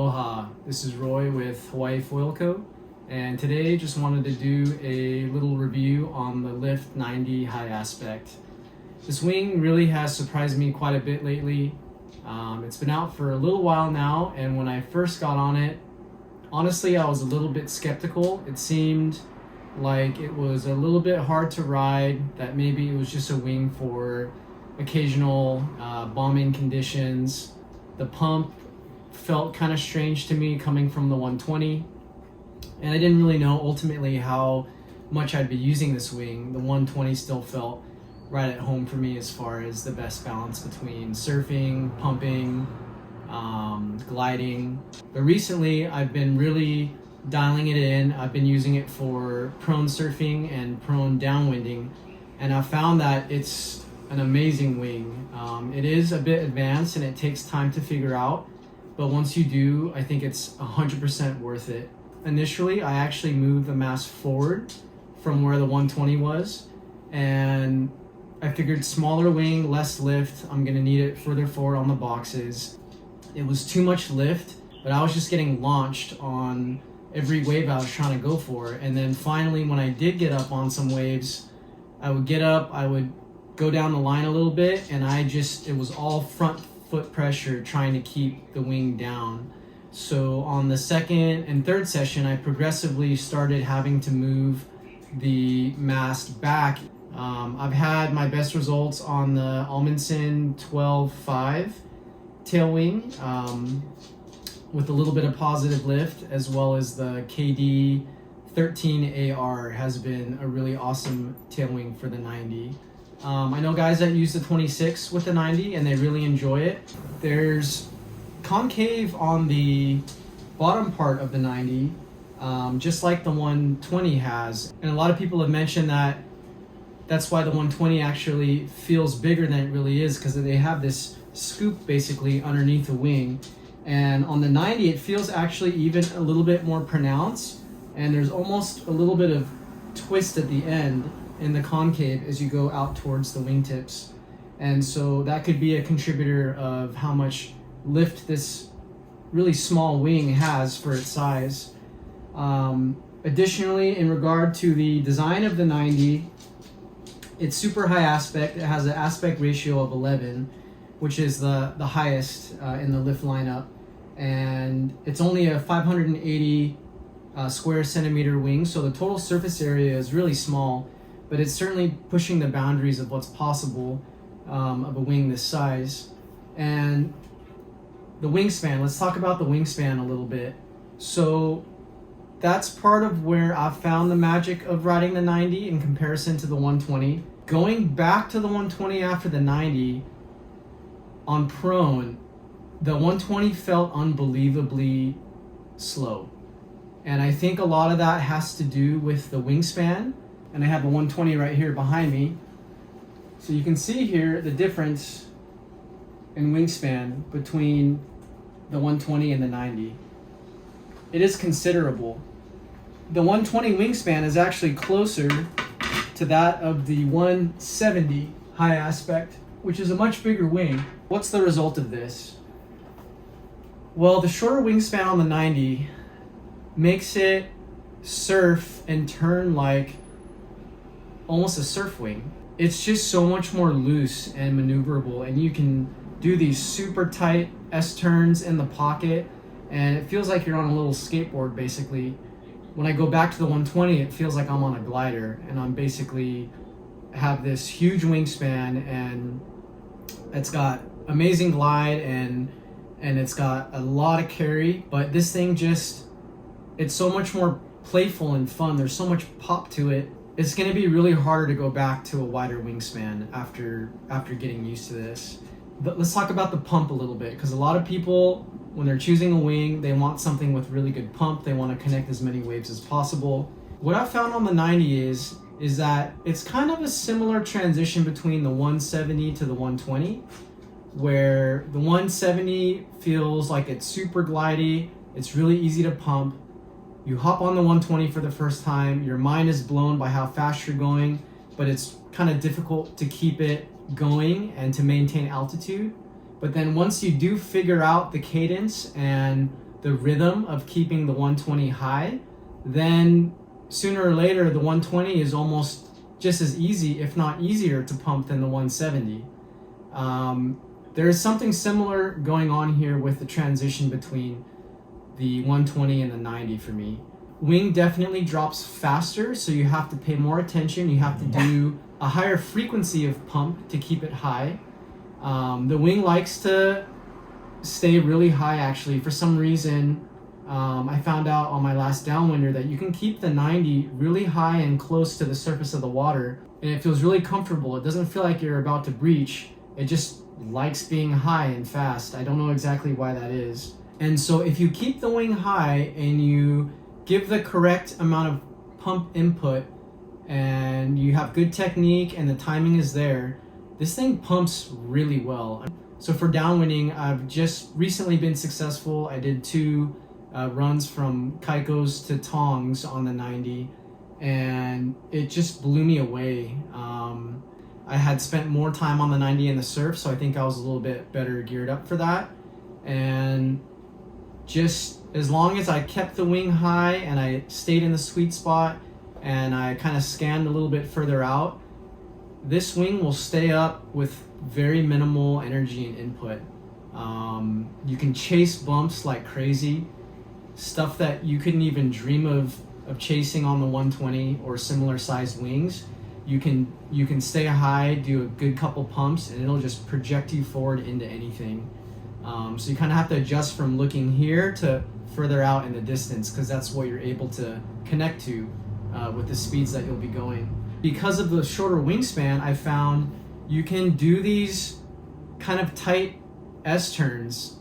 Aloha, this is Roy with Hawaii Foil Co. And today just wanted to do a little review on the Lift 90 high aspect. This wing really has surprised me quite a bit lately. It's been out for a little while now, and when I first got on it, honestly I was a little bit skeptical. It seemed like it was a little bit hard to ride, that maybe it was just a wing for occasional bombing conditions. The pump felt kind of strange to me coming from the 120, and I didn't really know ultimately how much I'd be using this wing. The 120 still felt right at home for me as far as the best balance between surfing, pumping, gliding. But recently I've been really dialing it in. I've been using it for prone surfing and prone downwinding, and I found that it's an amazing wing. It is a bit advanced and it takes time to figure out, but once you do, I think it's 100% worth it. Initially, I actually moved the mast forward from where the 120 was, and I figured smaller wing, less lift, I'm gonna need it further forward on the boxes. It was too much lift, but I was just getting launched on every wave I was trying to go for. And then finally, when I did get up on some waves, I would get up, I would go down the line a little bit, and it was all front foot pressure trying to keep the wing down. So on the second and third session, I progressively started having to move the mast back. I've had my best results on the Amundsen 12.5 tail wing with a little bit of positive lift, as well as the KD 13AR has been a really awesome tail wing for the 90. I know guys that use the 26 with the 90 and they really enjoy it. There's concave on the bottom part of the 90, just like the 120 has. And a lot of people have mentioned that that's why the 120 actually feels bigger than it really is, because they have this scoop basically underneath the wing. And on the 90, it feels actually even a little bit more pronounced, and there's almost a little bit of twist at the end in the concave as you go out towards the wingtips. And so that could be a contributor of how much lift this really small wing has for its size. Additionally, in regard to the design of the 90, it's super high aspect. It has an aspect ratio of 11, which is the highest in the lift lineup. And it's only a 580 square centimeter wing, so the total surface area is really small, but it's certainly pushing the boundaries of what's possible of a wing this size. And the wingspan, let's talk about the wingspan a little bit. So that's part of where I've found the magic of riding the 90 in comparison to the 120. Going back to the 120 after the 90, on prone, the 120 felt unbelievably slow. And I think a lot of that has to do with the wingspan. And I have the 120 right here behind me. So you can see here the difference in wingspan between the 120 and the 90. It is considerable. The 120 wingspan is actually closer to that of the 170 high aspect, which is a much bigger wing. What's the result of this? Well, the shorter wingspan on the 90 makes it surf and turn like almost a surf wing. It's just so much more loose and maneuverable, and you can do these super tight S-turns in the pocket, and it feels like you're on a little skateboard basically. When I go back to the 120, it feels like I'm on a glider, and I'm basically have this huge wingspan, and it's got amazing glide, and it's got a lot of carry, but this thing it's so much more playful and fun. There's so much pop to it. It's going to be really harder to go back to a wider wingspan after getting used to this. But let's talk about the pump a little bit, because a lot of people, when they're choosing a wing, they want something with really good pump. They want to connect as many waves as possible. What I found on the 90 is that it's kind of a similar transition between the 170 to the 120, where the 170 feels like it's super glidey, it's really easy to pump. You hop on the 120 for the first time, your mind is blown by how fast you're going, but it's kind of difficult to keep it going and to maintain altitude. But then once you do figure out the cadence and the rhythm of keeping the 120 high, then sooner or later the 120 is almost just as easy, if not easier, to pump than the 170. There is something similar going on here with the transition between the 120 and the 90 for me. Wing definitely drops faster, so you have to pay more attention. You have to do a higher frequency of pump to keep it high. The wing likes to stay really high, actually. For some reason, I found out on my last downwinder that you can keep the 90 really high and close to the surface of the water, and it feels really comfortable. It doesn't feel like you're about to breach. It just likes being high and fast. I don't know exactly why that is. And so if you keep the wing high and you give the correct amount of pump input and you have good technique and the timing is there, this thing pumps really well. So for downwinding, I've just recently been successful. I did 2 runs from Caicos to Tongs on the 90, and it just blew me away. I had spent more time on the 90 in the surf, so I think I was a little bit better geared up for that. And just as long as I kept the wing high and I stayed in the sweet spot and I kind of scanned a little bit further out, this wing will stay up with very minimal energy and input. You can chase bumps like crazy, stuff that you couldn't even dream of chasing on the 120 or similar sized wings. You can stay high, do a good couple pumps, and it'll just project you forward into anything. So you kind of have to adjust from looking here to further out in the distance, because that's what you're able to connect to with the speeds that you'll be going. Because of the shorter wingspan, I found you can do these kind of tight S-turns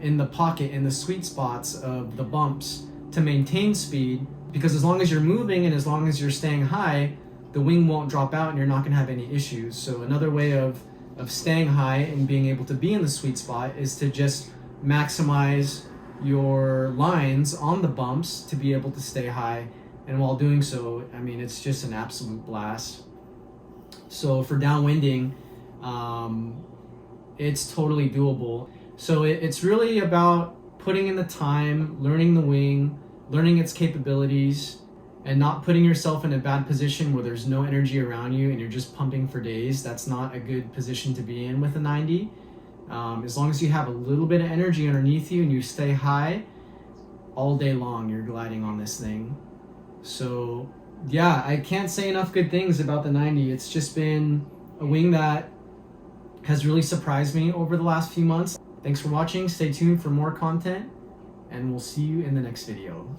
in the pocket, in the sweet spots of the bumps to maintain speed, because as long as you're moving and as long as you're staying high, the wing won't drop out and you're not going to have any issues. So another way of staying high and being able to be in the sweet spot is to just maximize your lines on the bumps to be able to stay high. And while doing so, I mean, it's just an absolute blast. So for downwinding, it's totally doable. So it's really about putting in the time, learning the wing, learning its capabilities, and not putting yourself in a bad position where there's no energy around you and you're just pumping for days. That's not a good position to be in with a 90. As long as you have a little bit of energy underneath you and you stay high, all day long you're gliding on this thing. So yeah, I can't say enough good things about the 90. It's just been a wing that has really surprised me over the last few months. Thanks for watching. Stay tuned for more content, and we'll see you in the next video.